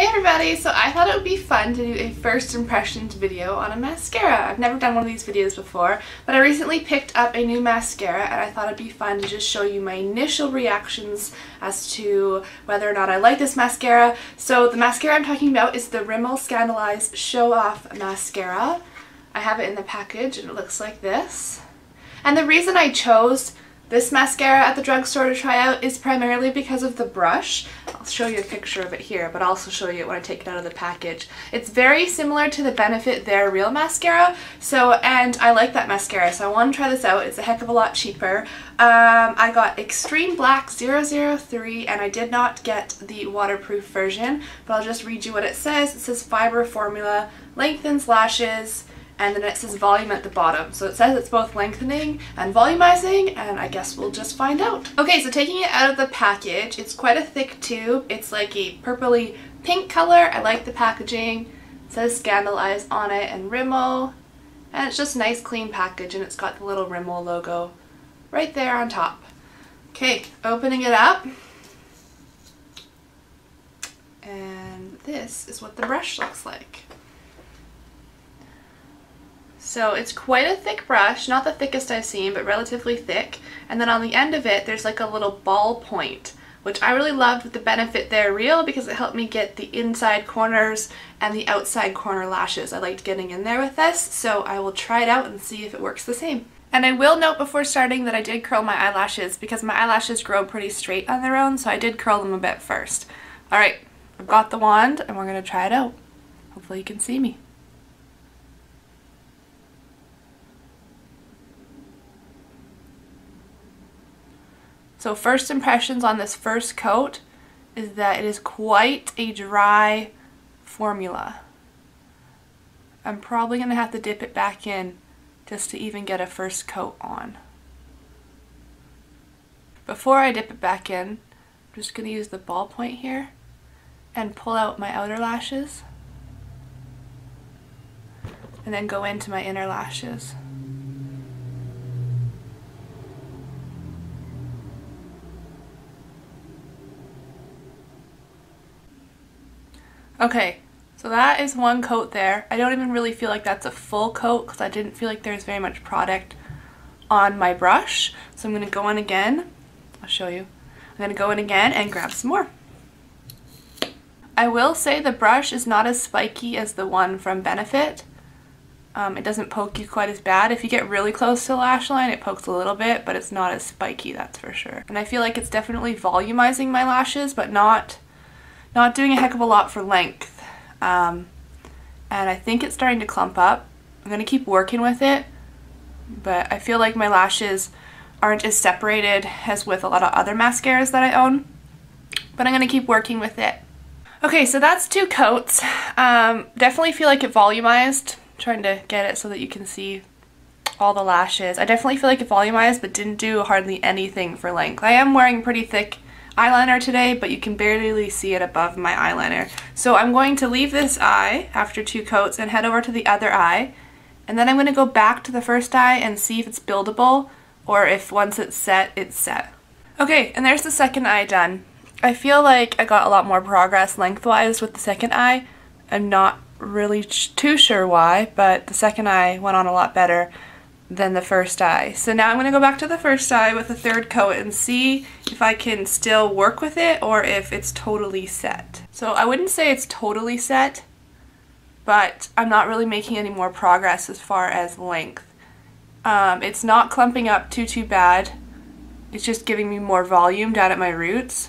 Hey everybody, so I thought it would be fun to do a first impressions video on a mascara. I've never done one of these videos before, but I recently picked up a new mascara and I thought it'd be fun to just show you my initial reactions as to whether or not I like this mascara. So the mascara I'm talking about is the Rimmel Scandaleyes Show Off Mascara. I have it in the package and it looks like this. And the reason I chose this mascara at the drugstore to try out is primarily because of the brush. I'll show you a picture of it here, but I'll also show you it when I take it out of the package. It's very similar to the Benefit They're Real mascara, and I like that mascara, so I want to try this out. It's a heck of a lot cheaper. I got Extreme Black 003 and I did not get the waterproof version, but I'll just read you what it says. It says fiber formula, lengthens lashes, and then it says volume at the bottom. So it says it's both lengthening and volumizing, and I guess we'll just find out. Okay, so taking it out of the package, it's quite a thick tube. It's like a purpley pink color. I like the packaging. It says Scandaleyes on it and Rimmel. And it's just a nice clean package, and it's got the little Rimmel logo right there on top. Okay, opening it up. And this is what the brush looks like. So it's quite a thick brush, not the thickest I've seen, but relatively thick. And then on the end of it, there's like a little ball point, which I really loved with the Benefit They're Real because it helped me get the inside corners and the outside corner lashes. I liked getting in there with this, so I will try it out and see if it works the same. And I will note before starting that I did curl my eyelashes because my eyelashes grow pretty straight on their own, so I did curl them a bit first. Alright, I've got the wand and we're going to try it out. Hopefully you can see me. So first impressions on this first coat is that it is quite a dry formula. I'm probably going to have to dip it back in just to even get a first coat on. Before I dip it back in, I'm just going to use the ballpoint here and pull out my outer lashes and then go into my inner lashes. Okay, so that is one coat there. I don't even really feel like that's a full coat because I didn't feel like there's very much product on my brush. So I'm going to go in again. I'll show you. I'm going to go in again and grab some more. I will say the brush is not as spiky as the one from Benefit. It doesn't poke you quite as bad. If you get really close to the lash line, it pokes a little bit, but it's not as spiky, that's for sure. And I feel like it's definitely volumizing my lashes, but not doing a heck of a lot for length. And I think it's starting to clump up. I'm going to keep working with it, but I feel like my lashes aren't as separated as with a lot of other mascaras that I own. But I'm going to keep working with it. Okay, so that's two coats. Definitely feel like it volumized. I'm trying to get it so that you can see all the lashes. I definitely feel like it volumized, but didn't do hardly anything for length. I am wearing pretty thick eyeliner today, but you can barely see it above my eyeliner. So I'm going to leave this eye after two coats and head over to the other eye, and then I'm going to go back to the first eye and see if it's buildable or if once it's set, it's set. Okay, and there's the second eye done. I feel like I got a lot more progress lengthwise with the second eye. I'm not really too sure why, but the second eye went on a lot better than the first eye. So now I'm going to go back to the first eye with the third coat and see if I can still work with it or if it's totally set. So I wouldn't say it's totally set, but I'm not really making any more progress as far as length. It's not clumping up too bad. It's just giving me more volume down at my roots,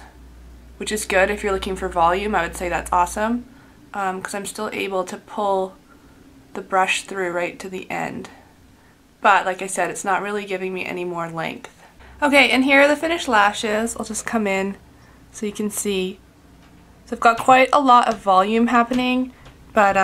which is good. If you're looking for volume, I would say that's awesome, because I'm still able to pull the brush through right to the end. But like I said, it's not really giving me any more length. Okay, and here are the finished lashes. I'll just come in so you can see. So I've got quite a lot of volume happening, but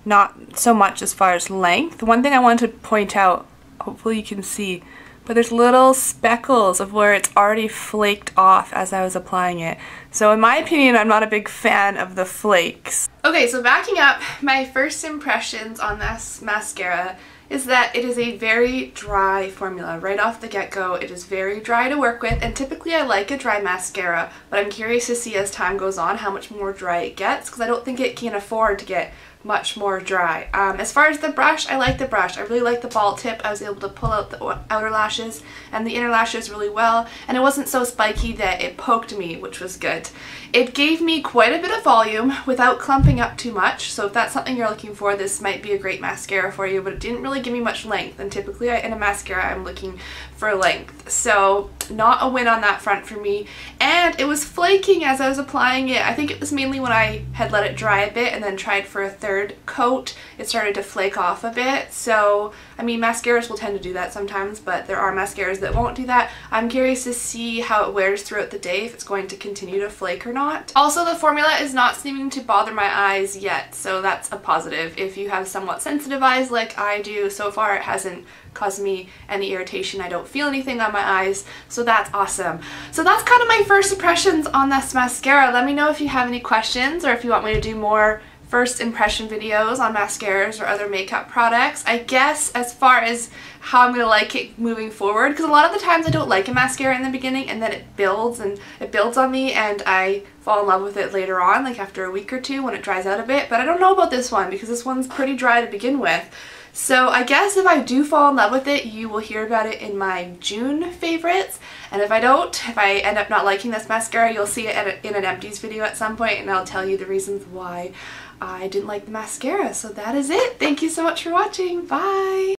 not so much as far as length. One thing I wanted to point out, hopefully you can see, but there's little speckles of where it's already flaked off as I was applying it. So in my opinion, I'm not a big fan of the flakes. Okay, so backing up, my first impressions on this mascara is that it is a very dry formula. Right off the get-go, it is very dry to work with, and typically I like a dry mascara, but I'm curious to see as time goes on how much more dry it gets, because I don't think it can afford to get much more dry. As far as the brush, I like the brush. I really like the ball tip. I was able to pull out the outer lashes and the inner lashes really well, and it wasn't so spiky that it poked me, which was good. It gave me quite a bit of volume without clumping up too much, so if that's something you're looking for, this might be a great mascara for you, but it didn't really give me much length, and typically in a mascara I'm looking for length, so not a win on that front for me. And it was flaking as I was applying it. I think it was mainly when I had let it dry a bit and then tried for a third coat, it started to flake off a bit. So I mean, mascaras will tend to do that sometimes, but there are mascaras that won't do that. I'm curious to see how it wears throughout the day, if it's going to continue to flake or not. Also, the formula is not seeming to bother my eyes yet, so that's a positive. If you have somewhat sensitive eyes like I do, so far it hasn't caused me any irritation. I don't feel anything on my eyes, so that's awesome. So that's kind of my first impressions on this mascara. Let me know if you have any questions or if you want me to do more first impression videos on mascaras or other makeup products. I guess as far as how I'm going to like it moving forward, because a lot of the times I don't like a mascara in the beginning and then it builds on me and I fall in love with it later on, like after a week or two when it dries out a bit. But I don't know about this one because this one's pretty dry to begin with. So I guess if I do fall in love with it, you will hear about it in my June favorites. And if I don't, if I end up not liking this mascara, you'll see it in an empties video at some point, and I'll tell you the reasons why I didn't like the mascara. So that is it. Thank you so much for watching. Bye!